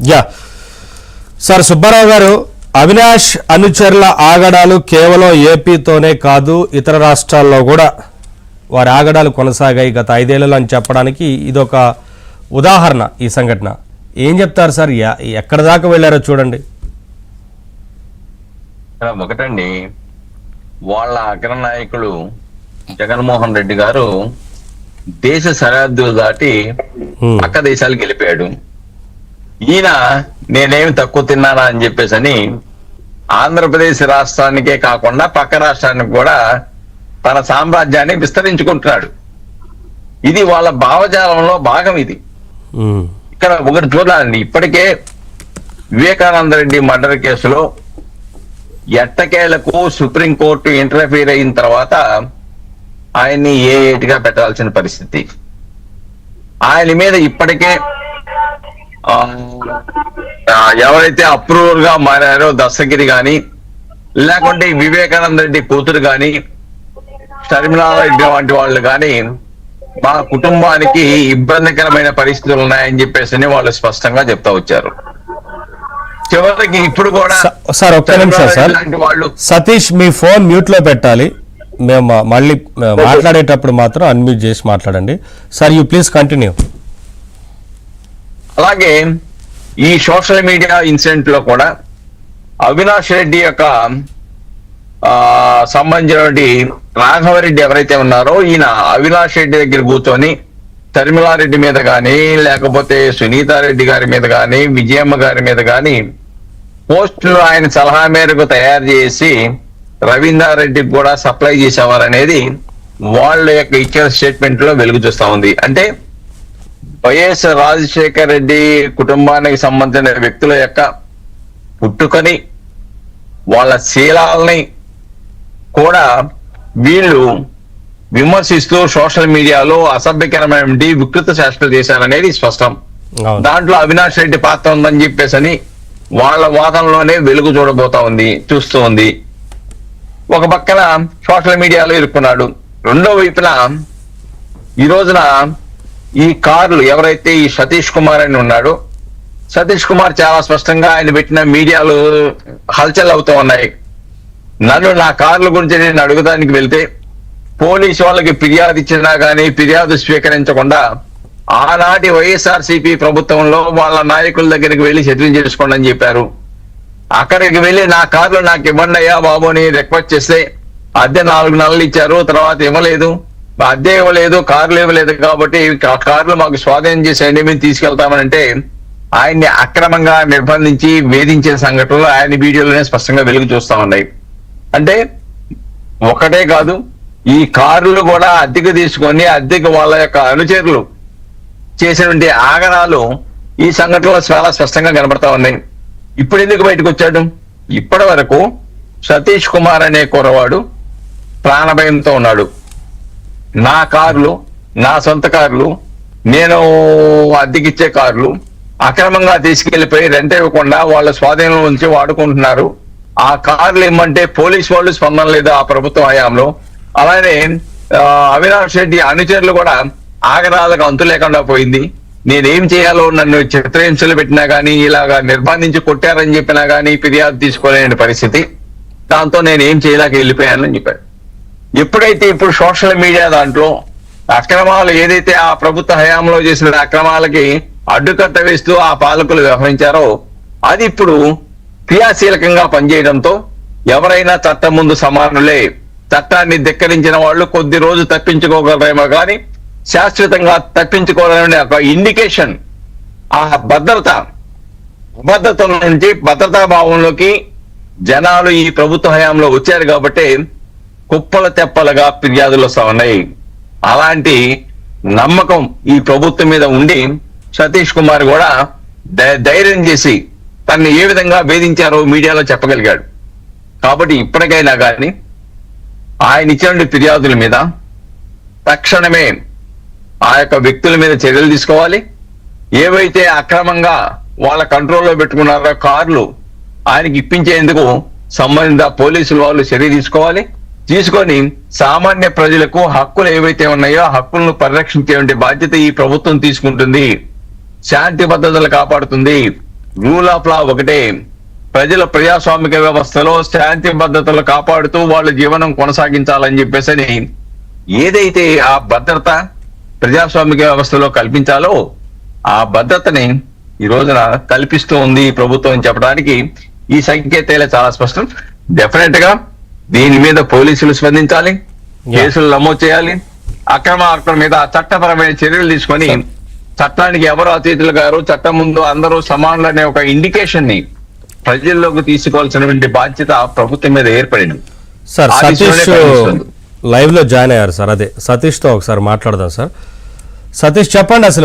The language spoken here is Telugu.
యా సార్ సుబ్బారావు గారు, అవినాష్ అనుచరుల ఆగడాలు కేవలం ఏపీతోనే కాదు, ఇతర రాష్ట్రాల్లో కూడా వారి ఆగడాలు కొనసాగాయి గత 5 ఏళ్లలో అని చెప్పడానికి ఇదొక ఉదాహరణ. ఈ సంఘటన ఏం చెప్తారు సార్? ఎక్కడ దాకా వెళ్ళారో చూడండి. ఒకటండి, వాళ్ళ అగ్రనాయకులు జగన్మోహన్ రెడ్డి గారు దేశ సరిహద్దులు దాటి పక్క దేశాలకు వెళ్ళిపోయాడు. ఈయన నేనేమి తక్కువ తిన్నానా అని చెప్పేసి ఆంధ్రప్రదేశ్ రాష్ట్రానికే కాకుండా పక్క రాష్ట్రానికి కూడా తన సామ్రాజ్యాన్ని విస్తరించుకుంటున్నాడు. ఇది వాళ్ళ భావజాలంలో భాగం. ఇది ఇక్కడ ఒకటి చూడాలండి, ఇప్పటికే వివేకానంద రెడ్డి మర్డర్ కేసులో ఎట్టకేలకు సుప్రీంకోర్టు ఇంటర్ఫీర్ అయిన తర్వాత ఆయన్ని ఏటిగా పెట్టాల్సిన పరిస్థితి. ఆయన మీద ఇప్పటికే ఎవరైతే అప్రూవర్ గా మారారో దస్తగిరి గాని, లేకుంటే వివేకానంద రెడ్డి కూతురు గాని, షర్మిలా రెడ్డి వంటి వాళ్ళు గాని మా కుటుంబానికి ఇబ్బందికరమైన పరిస్థితులు ఉన్నాయని చెప్పేసి వాళ్ళు స్పష్టంగా చెప్తా వచ్చారు. చివరికి ఇప్పుడు కూడా సార్ ఒక్క నిమిషం సార్, సతీష్ మీ ఫోన్ మ్యూట్ లో పెట్టాలి. మేము మళ్ళీ మాట్లాడేటప్పుడు మాత్రం అన్మ్యూట్ చేసి మాట్లాడండి సార్. You please continue. అలాగే ఈ సోషల్ మీడియా ఇన్సిడెంట్ లో కూడా అవినాష్ రెడ్డి యొక్క సంబంధించిన రాఘవరెడ్డి ఎవరైతే ఉన్నారో ఈయన అవినాష్ రెడ్డి దగ్గర కూర్చొని షర్మిలారెడ్డి మీద కానీ, లేకపోతే సునీతారెడ్డి గారి మీద కానీ, విజయమ్మ గారి మీద కానీ పోస్టులు ఆయన సలహా మేరకు తయారు చేసి రవీంద్రారెడ్డికి కూడా సప్లై చేసేవారనేది వాళ్ళ యొక్క ఇచ్చిన స్టేట్మెంట్ లో వెలుగు చూస్తా ఉంది. అంటే వైఎస్ రాజశేఖర్ రెడ్డి కుటుంబానికి సంబంధించిన వ్యక్తుల యొక్క పుట్టుకని, వాళ్ళ శీలాలని కూడా వీళ్ళు విమర్శిస్తూ సోషల్ మీడియాలో అసభ్యకరమైన వికృత చేష్టలు చేశారనేది స్పష్టం. దాంట్లో అవినాష్ రెడ్డి పాత్ర ఉందని చెప్పేసి వాళ్ళ వాదనలోనే వెలుగు చూస్తూ ఉంది. ఒక పక్కన సోషల్ మీడియాలో ఇరుక్కున్నాడు. రెండో వైపున ఈ రోజున ఈ కార్లు ఎవరైతే ఈ సతీష్ కుమార్ అని ఉన్నాడో, సతీష్ కుమార్ చాలా స్పష్టంగా ఆయన పెట్టిన మీడియాలో హల్చల్ అవుతూ ఉన్నాయి. నన్ను నా కార్ల గురించి నేను అడుగుదానికి వెళ్తే పోలీసు వాళ్ళకి ఫిర్యాదు ఇచ్చినా కానీ ఫిర్యాదు స్వీకరించకుండా ఆనాటి వైఎస్ఆర్సీపీ ప్రభుత్వంలో వాళ్ళ నాయకుల దగ్గరికి వెళ్ళి సెటిల్ చేసుకోండి అని చెప్పారు. అక్కడికి వెళ్ళి నా కార్లు నాకు ఇవ్వండి అయ్యా బాబు అని రిక్వెస్ట్ చేస్తే అద్దె 4 నెలలు ఇచ్చారు, తర్వాత ఇవ్వలేదు, అద్దె ఇవ్వలేదు, కార్లు ఇవ్వలేదు, కాబట్టి కార్లు మాకు స్వాధీనం చేసేయండి, మేము తీసుకెళ్తామనంటే ఆయన్ని అక్రమంగా నిర్బంధించి వేధించిన సంఘటనలు ఆయన వీడియోలోనే స్పష్టంగా వెలుగు చూస్తా ఉన్నాయి. అంటే ఒకటే కాదు, ఈ కార్లు కూడా అద్దెకు తీసుకొని అద్దెకు వాళ్ళ యొక్క అనుచరులు చేసినటువంటి ఆగడాలు ఈ సంఘటనలో చాలా స్పష్టంగా కనబడతా ఉన్నాయి. ఇప్పుడు ఎందుకు బయటకు వచ్చాడు? ఇప్పటి వరకు సతీష్ కుమార్ అనే కుర్రవాడు ప్రాణభయంతో ఉన్నాడు. నా కార్లు, నా సొంత కార్లు, నేను అద్దెకిచ్చే కార్లు అక్రమంగా తీసుకెళ్లిపోయి రెంట్ ఇవ్వకుండా వాళ్ళ స్వాధీనంలో ఉంచి వాడుకుంటున్నారు. ఆ కార్లు ఇమ్మంటే పోలీసు వాళ్ళు స్పందన లేదు ఆ ప్రభుత్వ హయాంలో. అలానే అవినాష్ రెడ్డి అనుచరులు కూడా ఆగడాలకు అంతు లేకుండా పోయింది. నేనేం చేయాలో నన్ను చిత్రహింసలు పెట్టినా గానీ, ఇలాగా నిర్బంధించి కొట్టారని చెప్పినా గానీ ఫిర్యాదు తీసుకోలేని పరిస్థితి. దాంతో నేనేం చేయలేక వెళ్ళిపోయానని చెప్పాడు. ఎప్పుడైతే ఇప్పుడు సోషల్ మీడియా దాంట్లో అక్రమాలు ఏదైతే ఆ ప్రభుత్వ హయాంలో చేసిన అక్రమాలకి అడ్డుకట్ట వేస్తూ ఆ పాలకులు వ్యవహరించారో అది ఇప్పుడు క్రియాశీలకంగా పనిచేయడంతో ఎవరైనా చట్టం ముందు సమానులే, చట్టాన్ని ధిక్కరించిన వాళ్ళు కొద్ది రోజు తప్పించుకోగలరేమో కానీ శాశ్వతంగా తప్పించుకోవాలనే ఒక ఇండికేషన్ ఆ భద్రత నుంచి భద్రతా భావంలోకి జనాలు ఈ ప్రభుత్వ హయాంలో వచ్చారు కాబట్టి కుప్పల తెప్పలుగా ఫిర్యాదులు వస్తా ఉన్నాయి. అలాంటి నమ్మకం ఈ ప్రభుత్వం మీద ఉండి సతీష్ కుమార్ కూడా ధైర్యం చేసి తనని ఏ విధంగా వేధించారో మీడియాలో చెప్పగలిగాడు. కాబట్టి ఇప్పటికైనా కానీ ఆయన ఇచ్చిన ఫిర్యాదుల మీద తక్షణమే ఆ యొక్క వ్యక్తుల మీద చర్యలు తీసుకోవాలి. ఏవైతే అక్రమంగా వాళ్ళ కంట్రోల్లో పెట్టుకున్నారో కార్లు ఆయనకి ఇప్పించేందుకు సంబంధిత పోలీసులు వాళ్ళు చర్య తీసుకొని సామాన్య ప్రజలకు హక్కులు ఏవైతే ఉన్నాయో ఆ హక్కులను పరిరక్షించే బాధ్యత ఈ ప్రభుత్వం తీసుకుంటుంది. శాంతి భద్రతలు కాపాడుతుంది. రూల్ ఆఫ్ లా ఒకటే. ప్రజల ప్రజాస్వామిక వ్యవస్థలో శాంతి భద్రతలు కాపాడుతూ వాళ్ళ జీవనం కొనసాగించాలని చెప్పేసి ఏదైతే ఆ భద్రత ప్రజాస్వామిక వ్యవస్థలో కల్పించాలో ఆ భద్రతని ఈ రోజున కల్పిస్తూ ఉంది ఈ ప్రభుత్వం అని చెప్పడానికి ఈ సంకేతాలే చాలా స్పష్టం. డెఫినెట్ గా దీని మీద పోలీసులు స్పందించాలి, కేసులు నమోదు చేయాలి, అక్రమ మీద చట్టపరమైన చర్యలు తీసుకొని చట్టానికి ఎవరు అతిథులు గారు, చట్టం ముందు అందరూ సమానులు అనే ఒక ఇండికేషన్ ని ప్రజల్లోకి తీసుకోవాల్సినటువంటి బాధ్యత ప్రభుత్వం మీద ఏర్పడింది. సార్ ఆ సతీష్ విషయంలో కనిపిస్తుంది. లైవ్ లో జాయిన్ అయ్యారు సార్. అదే సతీష్ తో ఒకసారి మాట్లాడదాం సార్. సతీష్ చెప్పండి, అసలు